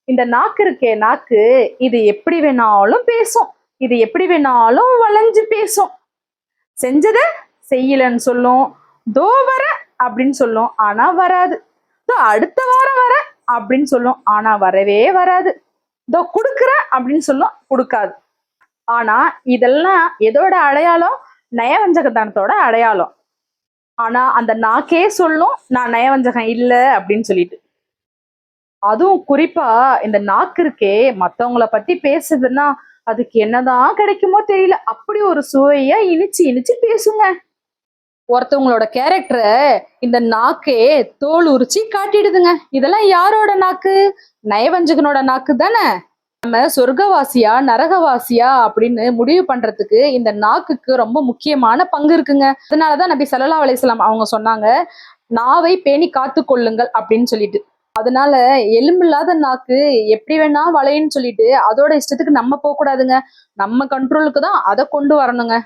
இந்த நாக்கு இருக்கே நாக்கு, இது எப்படி வேணாலும் பேசும். இது எப்படி வேணாலும் வளைஞ்சு பேசும். செஞ்சத செய்யலன்னு சொல்லும். தோ வர அப்படின்னு சொல்லும். ஆனா வராது. தோ அடுத்த வாரம் வர அப்படின்னு சொல்லும். ஆனா வரவே வராது. தோ குடுக்குற அப்படின்னு சொல்லும். கொடுக்காது. ஆனா இதெல்லாம் எதோட அடையாளம்? நயவஞ்சகத்தனத்தோட அடையாளம். ஆனா அந்த நாக்கே சொல்லும் நான் நயவஞ்சகம் இல்ல அப்படின்னு சொல்லிட்டு. அதுவும் குறிப்பா இந்த நாக்கு இருக்கே மத்தவங்கள பத்தி பேசுதுன்னா அதுக்கு என்னதான் கிடைக்குமோ தெரியல. அப்படி ஒரு சுவையா இனிச்சு இனிச்சு பேசுங்க. ஒருத்தவங்களோட கேரக்டரை இந்த நாக்கே தோல் உரிச்சு காட்டிடுதுங்க. இதெல்லாம் யாரோட நாக்கு? நயவஞ்சகனோட நாக்கு தானே. நம்ம சொர்க்கவாசியா நரகவாசியா அப்படின்னு முடிவு பண்றதுக்கு இந்த நாக்குக்கு ரொம்ப முக்கியமான பங்கு இருக்குங்க. அதனாலதான் நபி ஸல்லல்லாஹு அலைஹி வஸல்லம் அவங்க சொன்னாங்க, நாவை பேணி காத்து கொள்ளுங்கள் அப்படின்னு சொல்லிட்டு. அதனால எலும்பில்லாத நாக்கு எப்படி வேணா வளையுன்னு சொல்லிட்டு அதோட இஷ்டத்துக்கு நம்ம போக கூடாதுங்க. நம்ம கண்ட்ரோலுக்கு தான் அதை கொண்டு வரணுங்க.